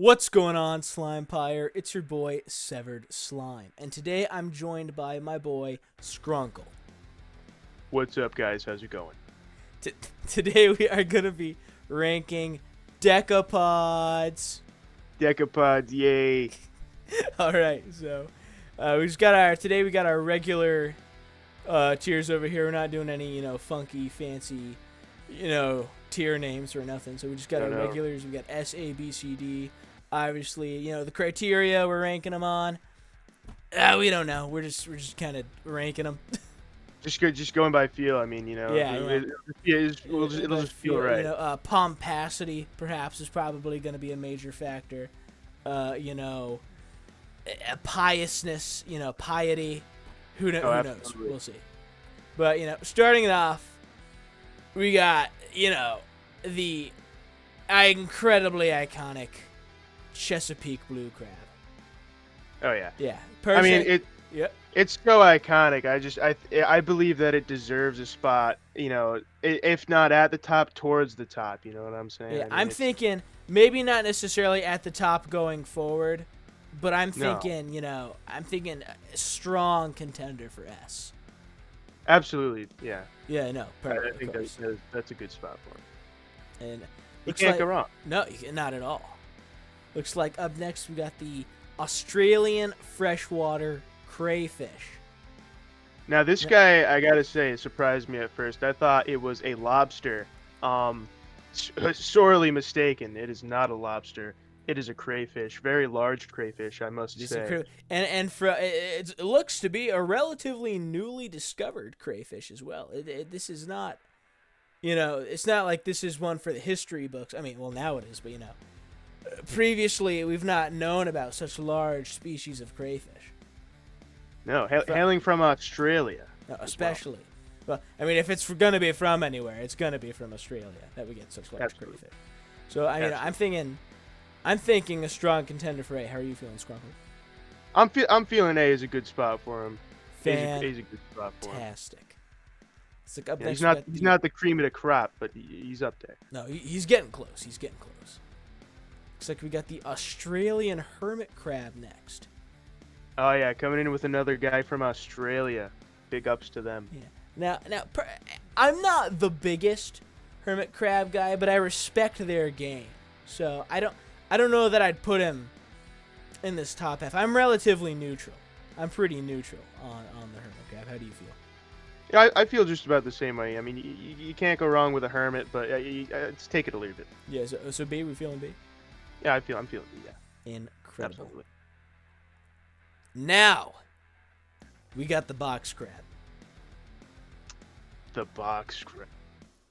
What's going on, Slime Pyre? It's your boy, Severed Slime. And today I'm joined by my boy, Skrunkle. What's up, guys? How's it going? Today we are going to be ranking Decapods. Decapods, yay! Alright, so today we got our regular tiers over here. We're not doing any, funky, fancy, tier names or nothing. So we just got our regulars. We got S, A, B, C, D. Obviously, the criteria we're ranking them on. We don't know. We're just kind of ranking them. Just going by feel. I mean, it'll just feel right. Pomposity perhaps is probably going to be a major factor. Piousness. Piety. Who knows? We'll see. But starting it off, we got the incredibly iconic Chesapeake blue crab. Oh yeah. Yeah. I mean Yep. It's so iconic. I believe that it deserves a spot. If not at the top, towards the top. You know what I'm saying? Yeah. I mean, I'm thinking maybe not necessarily at the top going forward, but I'm thinking I'm thinking a strong contender for S. Absolutely. Yeah. Yeah. No. Perfect. I think that's a good spot for him. And you can't go wrong. No, not at all. Looks like up next we got the Australian freshwater crayfish. Now this guy, I gotta say, surprised me at first. I thought it was a lobster. Sorely mistaken. It is not a lobster. It is a crayfish. Very large crayfish, I must say. It looks to be a relatively newly discovered crayfish as well. This is not, it's not like this is one for the history books. I mean, well, now it is, but previously we've not known about such large species of crayfish. No, hailing from Australia. No, especially. Well, I mean, if it's going to be from anywhere, it's going to be from Australia that we get such large crayfish. So, I mean, I'm thinking a strong contender for A. How are you feeling, Skrunkle? I'm feeling A is a good spot for him. Fantastic. A's a good spot for him. Fantastic. It's like up Yeah, next he's not the cream of the crop, but he's up there. No, he's getting close. He's getting close. Looks like we got the Australian hermit crab next. Oh yeah, coming in with another guy from Australia. Big ups to them. Yeah. Now, I'm not the biggest hermit crab guy, but I respect their game. So I don't know that I'd put him in this top half. I'm relatively neutral. I'm pretty neutral on the hermit crab. How do you feel? Yeah, I feel just about the same way. I mean, you can't go wrong with a hermit, but let's take it or leave it. Yeah. So B, we feeling B? Yeah, I'm feeling B. Yeah. Incredible. Absolutely. Now, we got the box crab. The box crab.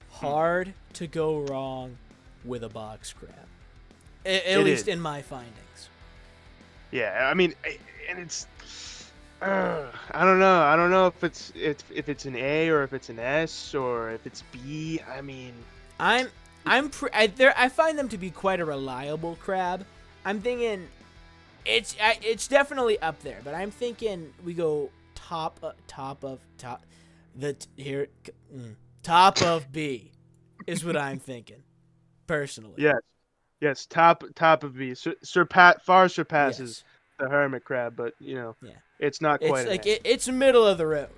Hard to go wrong with a box crab. At least in my findings. Yeah, I mean, and it's. I don't know. I don't know if it's an A or if it's an S or if it's B. I mean, I find them to be quite a reliable crab. I'm thinking it's definitely up there, but I'm thinking we go top of B is what I'm thinking personally. Yes, top of B. Far surpasses the hermit crab, but it's not quite. It's middle of the road,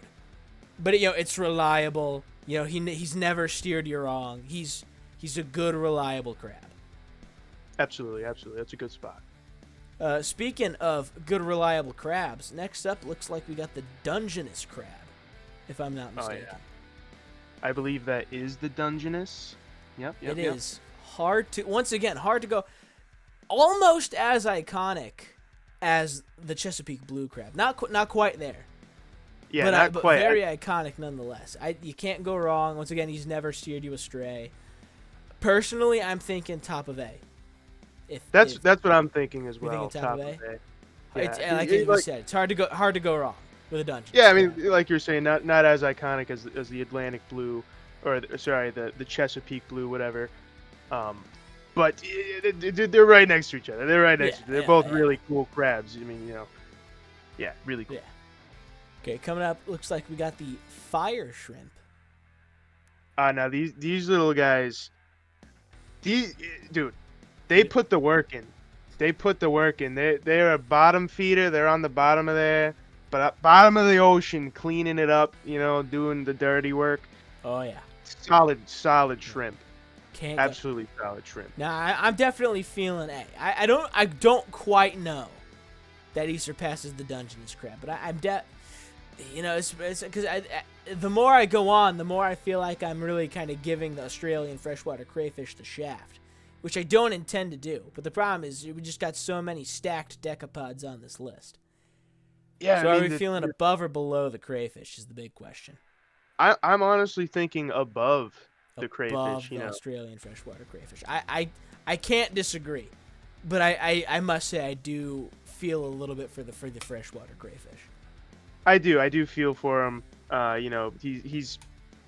but it's reliable. He's never steered you wrong. He's a good, reliable crab. Absolutely. That's a good spot. Speaking of good, reliable crabs, next up looks like we got the Dungeness crab, if I'm not mistaken. Oh, yeah. I believe that is the Dungeness. Yep. It is hard to go. Almost as iconic as the Chesapeake blue crab. Not quite there. Yeah, not quite. But very iconic nonetheless. You can't go wrong. Once again, he's never steered you astray. Personally, I'm thinking top of A. That's what I'm thinking as well. Thinking top of A. Yeah. Like you said, it's hard to go wrong with a Dungeness. Yeah, I mean, like you're saying, not as iconic as the Atlantic blue, or the Chesapeake blue, whatever. But they're right next to each other. They're both really cool crabs. I mean, really cool. Yeah. Okay, coming up, looks like we got the fire shrimp. Now these little guys, dude, they put the work in. they put the work in. They're a bottom feeder. They're on the bottom of there, but bottom of the ocean, cleaning it up. Doing the dirty work. Oh yeah. Solid Yeah. shrimp. Can't go. Absolutely solid shrimp. Now I'm definitely feeling A. I don't quite know that he surpasses the Dungeness crab, but I'm it's because the more I go on, the more I feel like I'm really kind of giving the Australian freshwater crayfish the shaft, which I don't intend to do. But the problem is we just got so many stacked decapods on this list. Yeah, So are we feeling above or below the crayfish is the big question. I'm honestly thinking above the crayfish. Above the Australian freshwater crayfish. I can't disagree, but I must say I do feel a little bit for the freshwater crayfish. I do feel for him.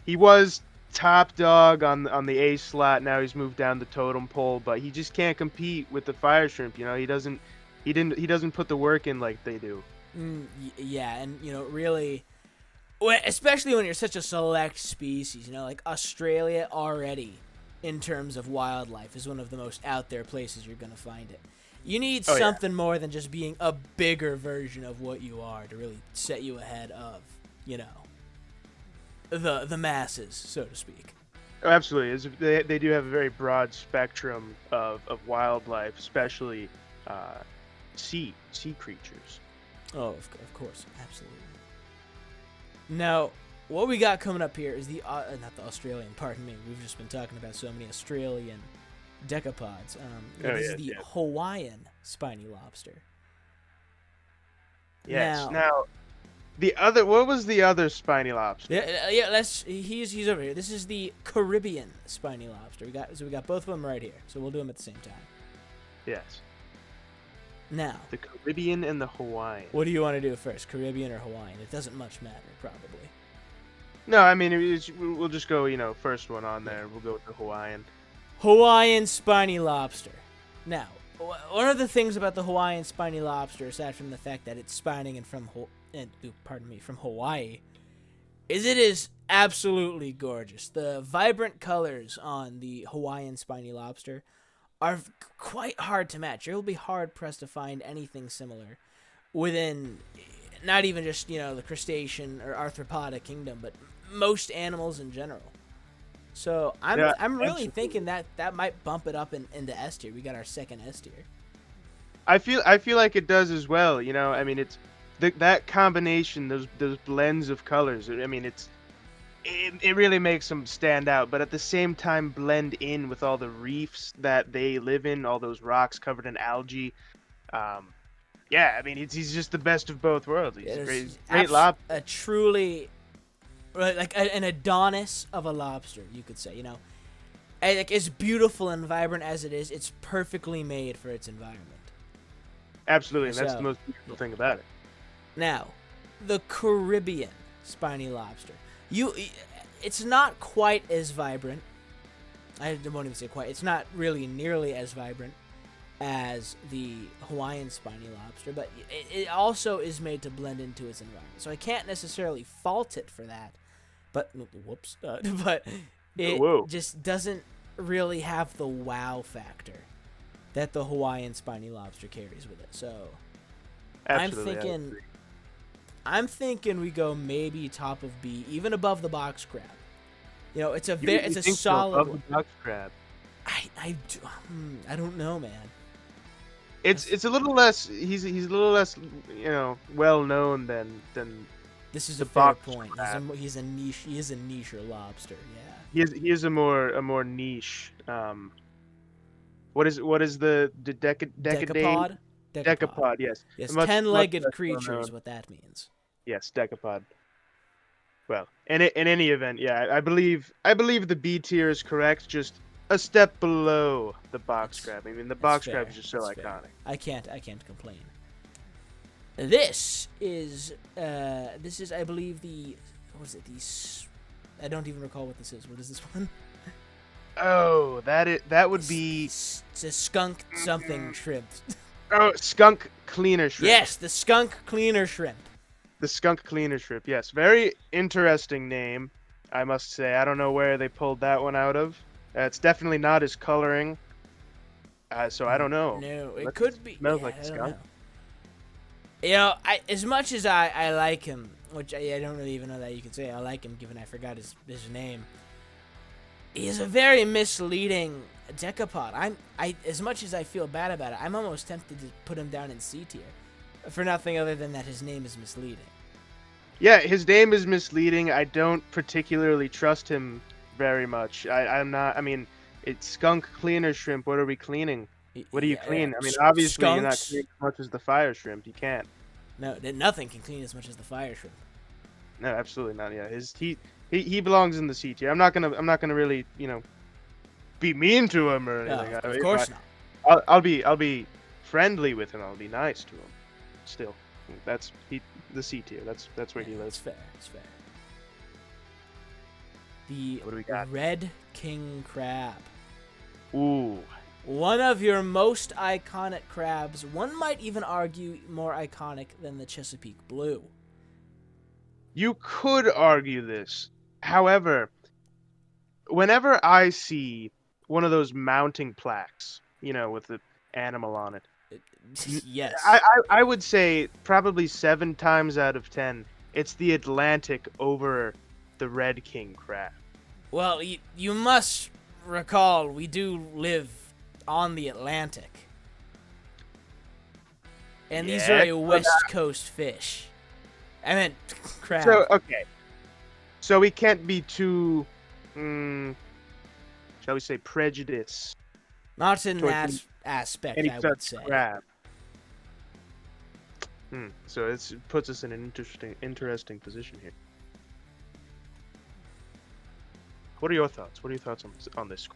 He was top dog on the A slot. Now he's moved down the totem pole, but he just can't compete with the fire shrimp. He doesn't put the work in like they do. Yeah, and really, especially when you're such a select species. Like Australia already, in terms of wildlife, is one of the most out there places you're gonna find it. You need something more than just being a bigger version of what you are to really set you ahead of, the masses, so to speak. Oh, absolutely. They do have a very broad spectrum of wildlife, especially sea creatures. Oh, of course, absolutely. Now, what we got coming up here is not the Australian, pardon me. We've just been talking about so many Australian decapods. This is the Hawaiian spiny lobster. Yes. Now, what was the other spiny lobster? Yeah. He's over here. This is the Caribbean spiny lobster. We got both of them right here. So we'll do them at the same time. Yes. Now, the Caribbean and the Hawaiian. What do you want to do first, Caribbean or Hawaiian? It doesn't much matter, probably. No, I mean we'll just go. First one on there. We'll go with the Hawaiian. Hawaiian spiny lobster. Now, one of the things about the Hawaiian spiny lobster, aside from the fact that it's spining from Hawaii, is it is absolutely gorgeous. The vibrant colors on the Hawaiian spiny lobster are quite hard to match. You'll be hard pressed to find anything similar within not even just the crustacean or arthropoda kingdom, but most animals in general. So I'm really thinking that might bump it up into S tier. We got our second S tier. I feel like it does as well. I mean, it's that combination, those blends of colors. I mean, it really makes them stand out, but at the same time blend in with all the reefs that they live in, all those rocks covered in algae. I mean, he's just the best of both worlds. He's a great lobster. A truly, like an Adonis of a lobster, you could say. Like as beautiful and vibrant as it is, it's perfectly made for its environment. Absolutely, and that's the most beautiful thing about it. Now, the Caribbean spiny lobster. It's not quite as vibrant. I won't even say quite. It's not really nearly as vibrant as the Hawaiian spiny lobster, but it also is made to blend into its environment. So I can't necessarily fault it for that. But but it just doesn't really have the wow factor that the Hawaiian spiny lobster carries with it. So absolutely, I'm thinking we go maybe top of B, even above the box crab. It's a solid above the box crab. I don't know, man. It's a little less. He's a little less, well known than. This is a fair point. He's a niche. He is a niche lobster. Yeah. He is a more niche. What is the Decapod? Decapod, yes. Yes, 10-legged creature is what that means. Yes, decapod. Well, in any event, yeah, I believe the B tier is correct. Just a step below the box crab. I mean, the box crab is just so iconic. Fair. I can't complain. This is I believe I don't even recall what this is. What is this one? Oh, that would be it's a skunk something shrimp. Oh, skunk cleaner shrimp. Yes, the skunk cleaner shrimp. The skunk cleaner shrimp. Yes, very interesting name, I must say. I don't know where they pulled that one out of. It's definitely not his coloring. So I don't know. No, it Unless could be. smells Yeah, like I a don't skunk. know. You know, as much as I like him, which I don't really even know that you can say I like him, given I forgot his name. He's a very misleading decapod. I as much as I feel bad about it, I'm almost tempted to put him down in C tier, for nothing other than that his name is misleading. Yeah, his name is misleading. I don't particularly trust him very much. I'm not. I mean, it's skunk cleaner shrimp. What are we cleaning? What do you Yeah, clean? I mean, obviously you're not skunks. cleaning as much as the fire shrimp. You can't. No, nothing can clean as much as the fire shrimp. No, absolutely not. Yeah, he belongs in the C tier. I'm not gonna really be mean to him or No, anything. of course not. I'll be friendly with him. I'll be nice to him. Still, the C tier. That's where Yeah, he it's lives. fair. It's fair. The What do we got? red king crab. Ooh. One of your most iconic crabs. One might even argue more iconic than the Chesapeake Blue. You could argue this. However, whenever I see one of those mounting plaques, with the animal on it, I, Yes. I, I would say probably 7 times out of 10, it's the Atlantic over the Red King crab. Well, you must recall we do live on the Atlantic. And these are Yeah. a West Coast fish. I meant crab. So okay. So we can't be too, mm, shall we say, prejudiced Not in towards that aspect, any I would such say. crab. So it puts us in an interesting position here. What are your thoughts? What are your thoughts on this?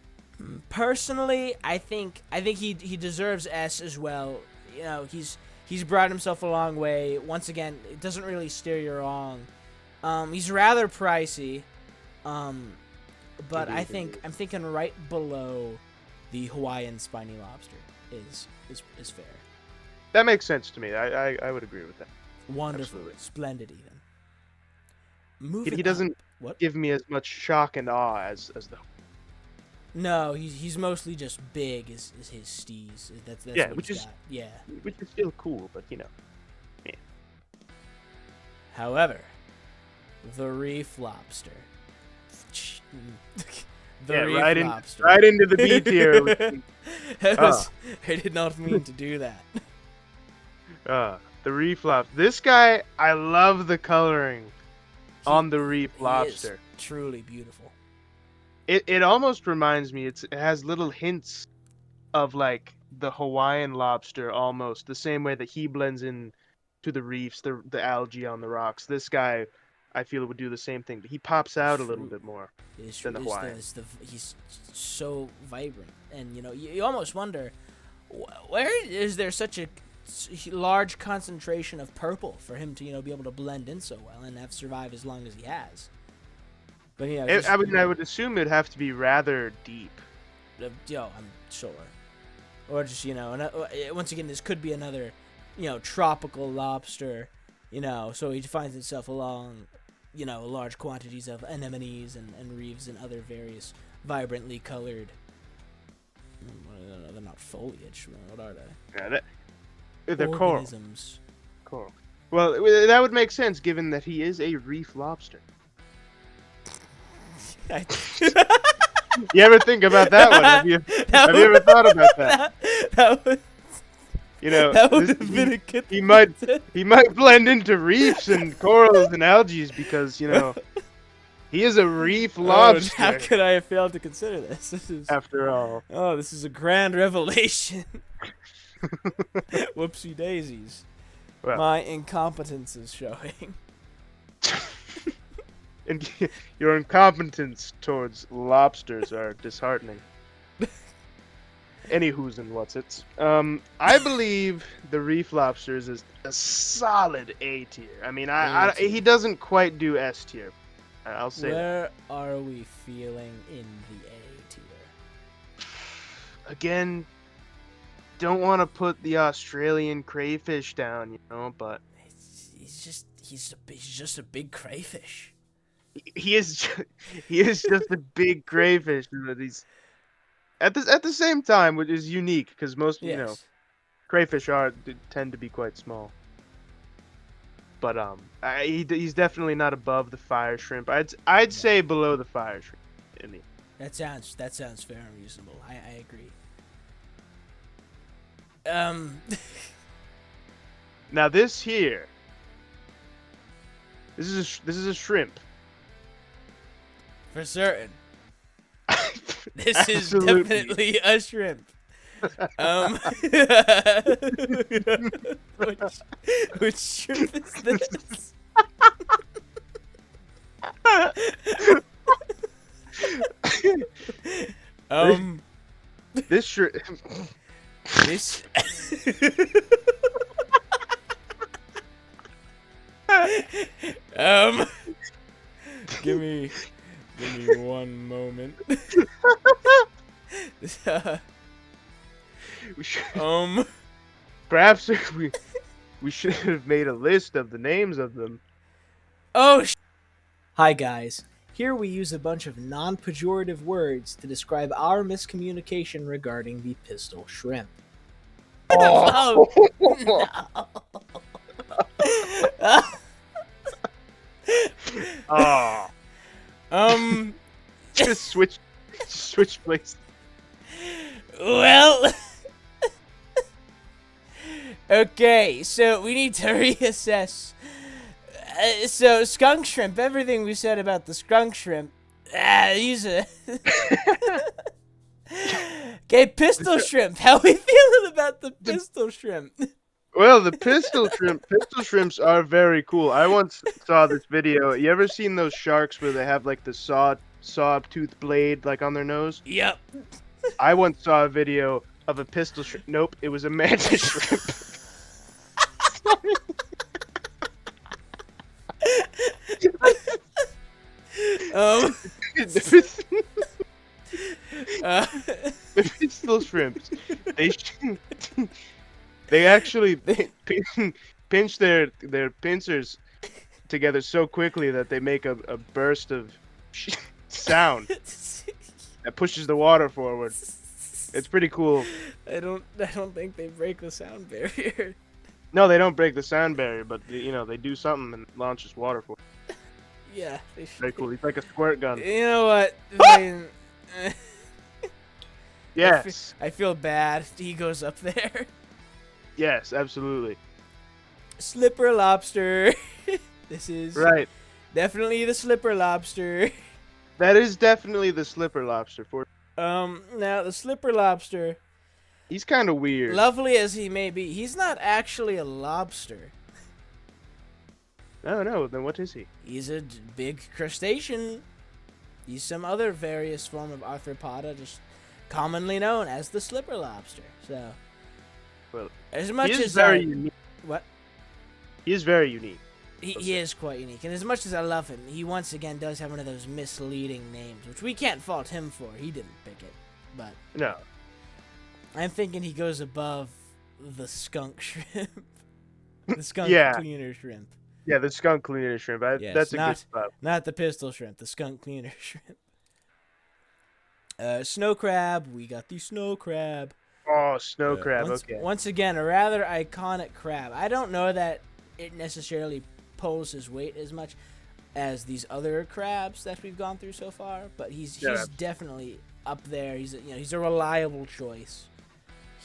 Personally, I think he deserves S as well. You know, he's brought himself a long way. Once again, it doesn't really steer you wrong. He's rather pricey, but Indeed. I'm thinking right below the Hawaiian spiny lobster is fair. That makes sense to me. I would agree with that. Wonderful, Absolutely. splendid even. He, Moving he doesn't up. What? give me as much shock and awe as the No, he's mostly just big. Is his steez? That's yeah, what which he's is got. Yeah. which is still cool, but yeah. However, the reef lobster. The Yeah, reef lobster. right into the B tier. With the, I did not mean to do that. the reef lobster. This guy, I love the coloring on the reef He lobster. is truly beautiful. It almost reminds me. It has little hints of like the Hawaiian lobster, almost the same way that he blends in to the reefs, the algae on the rocks. This guy, I feel, would do the same thing, but he pops It's out a little true. bit more It is true. than the Hawaiian. He's so vibrant, and you almost wonder where is there such a large concentration of purple for him to be able to blend in so well and have survived as long as he has. But I would assume it'd have to be rather deep. I'm sure, or just once again, this could be another tropical lobster, so he finds himself along large quantities of anemones and reefs and other various vibrantly colored. They're not foliage. What are they? Yeah, they're coral. Organisms. Coral. Well, that would make sense given that he is a reef lobster. You ever think about that one? Have you ever thought about that? That would that would have been a good. He might blend into reefs and corals and algae because he is a reef lobster. How could I have failed to consider this? After all. Oh, this is a grand revelation. Whoopsie daisies. Well. My incompetence is showing. And your incompetence towards lobsters are disheartening. Anywho's and what's it? I believe the reef lobsters is a solid A tier. I mean, he doesn't quite do S tier. I'll say. Where are we feeling in the A tier? Again, don't want to put the Australian crayfish down, but he's just a big crayfish. He is just a big crayfish. at the same time, which is unique because most Yes. crayfish tend to be quite small. But he's definitely not above the fire shrimp. I'd No. say below the fire shrimp. In the That sounds fair and reasonable. I agree. Now this here, this is a shrimp. For certain. This is Absolutely. definitely a shrimp. Which shrimp is this? This shrimp. This. Give me one moment. Perhaps we should have made a list of the names of them. Oh. Hi guys. Here we use a bunch of non-pejorative words to describe our miscommunication regarding the pistol shrimp. Oh. No. Just switch places. Well. Okay, so we need to reassess. So skunk shrimp. Everything we said about the skunk shrimp. He's a. Okay, pistol shrimp. How we feeling about the pistol shrimp? Well, the pistol shrimps are very cool. I once saw this video. You ever seen those sharks where they have like the saw-tooth blade like on their nose? Yep. I once saw a video of a pistol shrimp. Nope, it was a mantis shrimp. The pistol shrimps. They actually pinch their pincers together so quickly that they make a burst of sound that pushes the water forward. It's pretty cool. I don't think they break the sound barrier. No, they don't break the sound barrier, but they do something and launches water forward. Yeah. Very cool. It's like a squirt gun. You know what? Yes. I feel bad. He goes up there. Yes, absolutely. Slipper lobster. This is Right. definitely the slipper lobster. That is definitely the slipper lobster. Now the slipper lobster, He's kind of weird. lovely as he may be, he's not actually a lobster. Oh no, then what is he? He's a big crustacean. He's some other various form of arthropoda, just commonly known as the slipper lobster. So, Well, as much he is as very unique. what He is very unique. he is quite unique, and as much as I love him, he once again does have one of those misleading names, which we can't fault him for. He didn't pick it, but No. I'm thinking he goes above the skunk shrimp, the skunk Yeah. cleaner shrimp. Yeah, the skunk cleaner shrimp. Yes, That's a good spot. Not the pistol shrimp, the skunk cleaner shrimp. Snow crab. We got the snow crab. Oh, snow crab. Okay. Once again, a rather iconic crab. I don't know that it necessarily pulls his weight as much as these other crabs that we've gone through so far, but he's definitely up there. He's a reliable choice.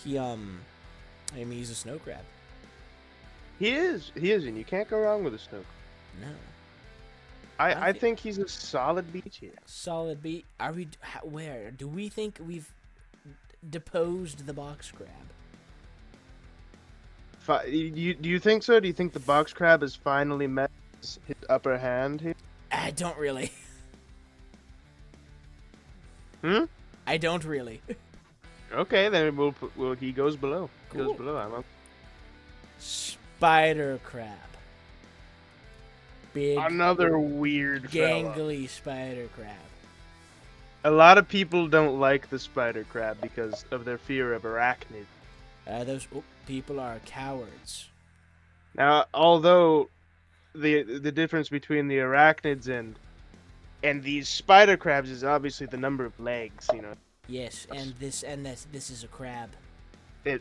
He's a snow crab. He is, and you can't go wrong with a snow crab. No. I think he's a solid B tier. Solid B. Where do we think we've deposed the box crab? Do you think so? Do you think the box crab has finally met his upper hand here? I don't really. I don't really. Okay, then he goes below. He Cool. goes below. Spider crab. Big, Another weird fella. gangly spider crab. A lot of people don't like the spider crab because of their fear of arachnids. Those people are cowards. Now, although the difference between the arachnids and these spider crabs is obviously the number of legs, Yes, and this is a crab.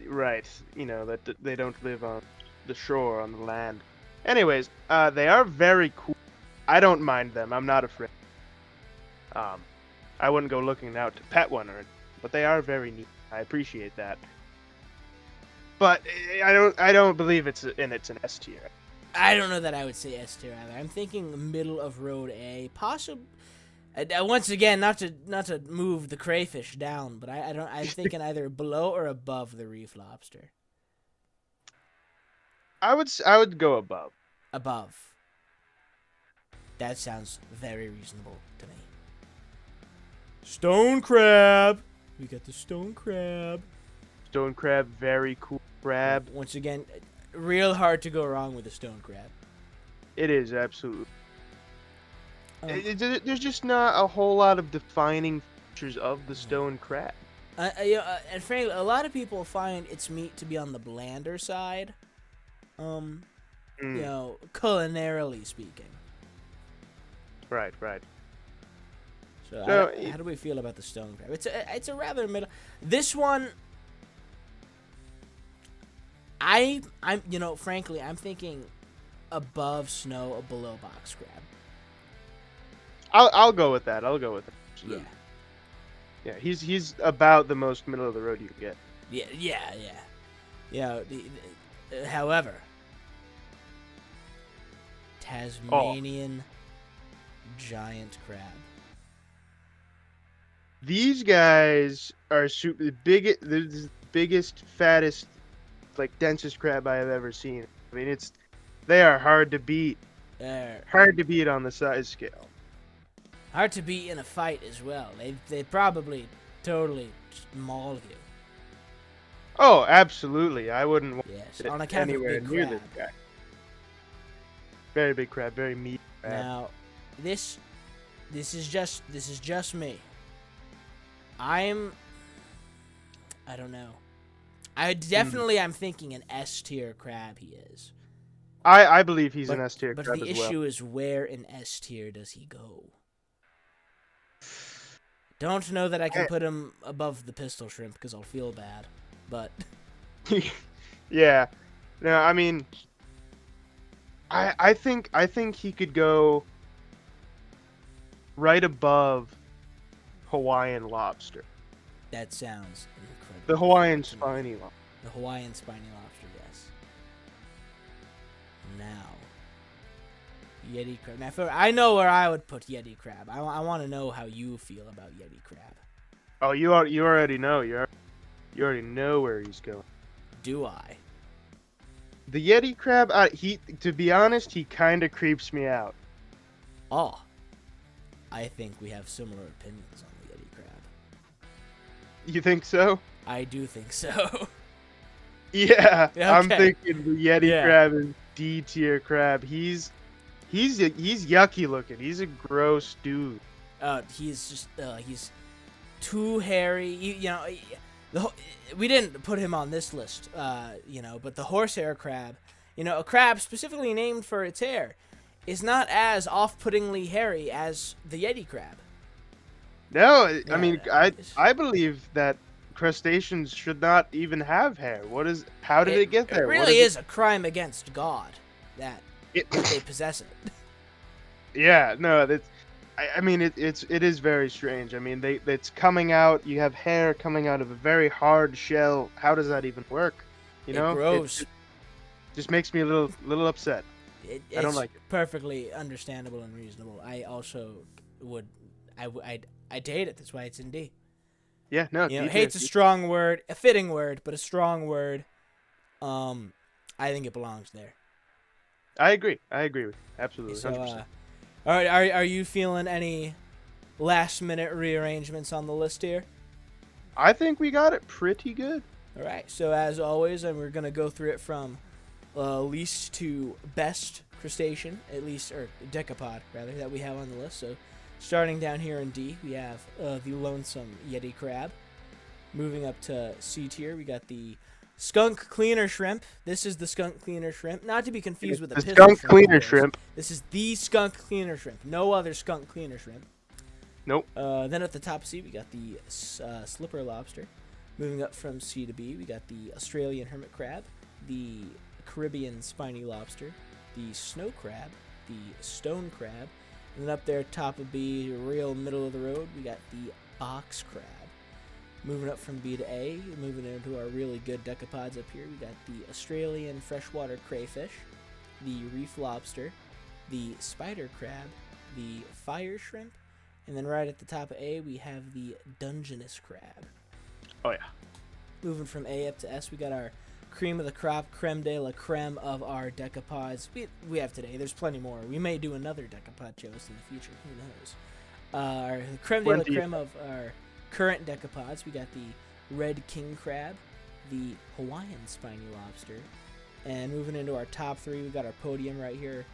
Right, that they don't live on the shore on the land. Anyways, they are very cool. I don't mind them. I'm not afraid. Um, I wouldn't go looking out to pet one but they are very neat. I appreciate that. But I don't believe it's an S tier. I don't know that I would say S tier either. I'm thinking middle of road A, possible. Once again, not to move the crayfish down, but I don't. I'm thinking either below or above the reef lobster. I would go above. Above. That sounds very reasonable to me. Stone crab. We got the stone crab. Stone crab, very cool crab. Once again, real hard to go wrong with a stone crab. It is absolutely. There's just not a whole lot of defining features of the stone crab. And frankly, a lot of people find its meat to be on the blander side. Culinarily speaking. Right. So how do we feel about the stone crab? It's a rather middle. This one, frankly, I'm thinking above snow, below box crab. I'll go with that. Yeah. Yeah, he's about the most middle of the road you can get. Yeah. However, Tasmanian giant crab. These guys are the biggest, fattest, like densest crab I have ever seen. I mean, they are hard to beat. Hard to beat on the size scale. Hard to beat in a fight as well. They probably totally maul you. Oh, absolutely. I wouldn't want on account anywhere of big near crab. this guy. Very big crab, very meaty crab. Now, this is just me. I don't know. I'm thinking an S tier crab he is. I believe he's an S tier crab as well. But the issue is, where in S tier does he go? Don't know that I can put him above the pistol shrimp because I'll feel bad. But yeah, no, I mean, I think he could go right above Hawaiian lobster. That sounds incredible. The Hawaiian spiny lobster. The Hawaiian spiny lobster, yes. Now, Yeti crab. Now, I know where I would put Yeti crab. I want to know how you feel about Yeti crab. Oh, you already know. You already know where he's going. Do I? The Yeti crab, to be honest, he kind of creeps me out. Oh. I think we have similar opinions on the Yeti crab. You think so? I do think so. Yeah, Okay. I'm thinking the Yeti crab is D tier crab. He's yucky looking. He's a gross dude. He's just he's too hairy. We didn't put him on this list. But the horsehair crab, a crab specifically named for its hair, is not as off-puttingly hairy as the Yeti crab. No, I mean, I believe that crustaceans should not even have hair. How did it get there? It really is a crime against God that they possess it. Yeah, no, I mean, it is very strange. I mean, it's coming out. You have hair coming out of a very hard shell. How does that even work? It grows. It just makes me a little upset. I don't like it. Perfectly understandable and reasonable. I also would. I'd hate it. That's why it's in D. Yeah, no. Hate's a strong word, a fitting word, but a strong word. I think it belongs there. I agree with you. Absolutely. So, 100%. all right, are you feeling any last-minute rearrangements on the list here? I think we got it pretty good. All right, so as always, and we're going to go through it from least to best crustacean, at least, or decapod, rather, that we have on the list. So starting down here in D, we have the lonesome Yeti crab. Moving up to C tier, we got the skunk cleaner shrimp. This is the skunk cleaner shrimp, not to be confused with the pistol skunk shrimp. Cleaner shrimp. This is the skunk cleaner shrimp. No other skunk cleaner shrimp. Nope. Then at the top of C, we got the slipper lobster. Moving up from C to B, we got the Australian hermit crab, the Caribbean spiny lobster, the snow crab, the stone crab, and then up there, top of B, real middle of the road, we got the box crab. Moving up from B to A, moving into our really good decapods up here, we got the Australian freshwater crayfish, the reef lobster, the spider crab, the fire shrimp, and then right at the top of A, we have the Dungeness crab. Oh, yeah. Moving from A up to S, we got our cream of the crop, creme de la creme of our decapods. We have today. There's plenty more. We may do another decapod choice in the future. Who knows? Our creme de la creme of our current decapods, we got the red king crab, the Hawaiian spiny lobster, and moving into our top three, we got our podium right here,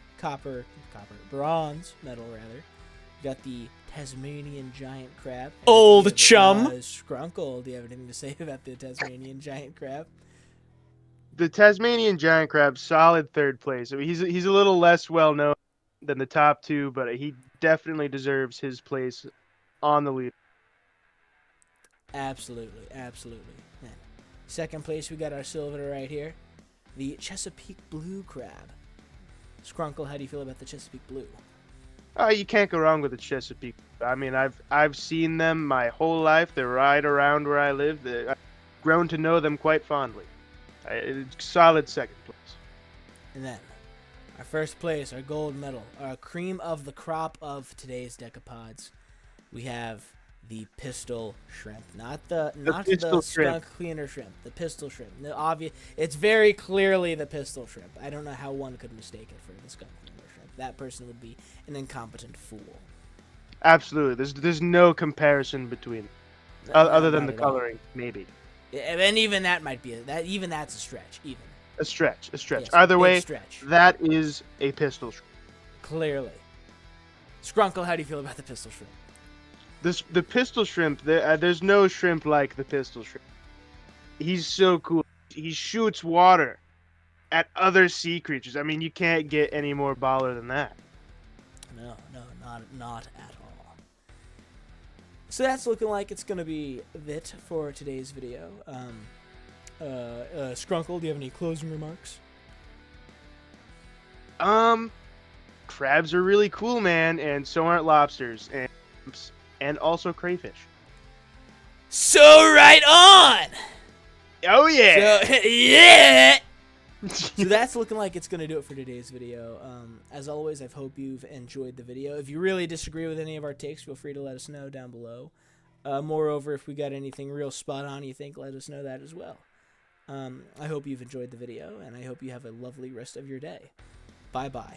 bronze medal rather. We got the Tasmanian giant crab. Old chum. Skrunkle, do you have anything to say about the Tasmanian giant crab? The Tasmanian giant crab, solid third place. I mean, he's a little less well known than the top two, but he definitely deserves his place on the lead. Absolutely. And second place, we got our silver right here, the Chesapeake blue crab. Skrunkle, how do you feel about the Chesapeake blue? You can't go wrong with the Chesapeake. I mean, I've seen them my whole life. They're right around where I live. I've grown to know them quite fondly. Solid second place. And then our first place, our gold medal, our cream of the crop of today's decapods. We have the pistol shrimp, not the skunk cleaner shrimp, the pistol shrimp. No, obvious. It's very clearly the pistol shrimp. I don't know how one could mistake it for the skunk cleaner shrimp. That person would be an incompetent fool. Absolutely. There's no comparison between other than the coloring, maybe. And even that might be even that's a stretch. Even a stretch. Yes, Either way, stretch. That is a pistol shrimp. Clearly. Skrunkle, how do you feel about the pistol shrimp? The pistol shrimp. There's no shrimp like the pistol shrimp. He's so cool. He shoots water at other sea creatures. I mean, you can't get any more baller than that. No, not at all. So that's looking like it's gonna be it for today's video. Skrunkle, do you have any closing remarks? Crabs are really cool, man, and so aren't lobsters, and also crayfish. So right on. Oh yeah. So, yeah. So that's looking like it's going to do it for today's video. As always, I hope you've enjoyed the video. If you really disagree with any of our takes, feel free to let us know down below. Moreover, if we got anything real spot on you think, let us know that as well. I hope you've enjoyed the video, and I hope you have a lovely rest of your day. Bye-bye.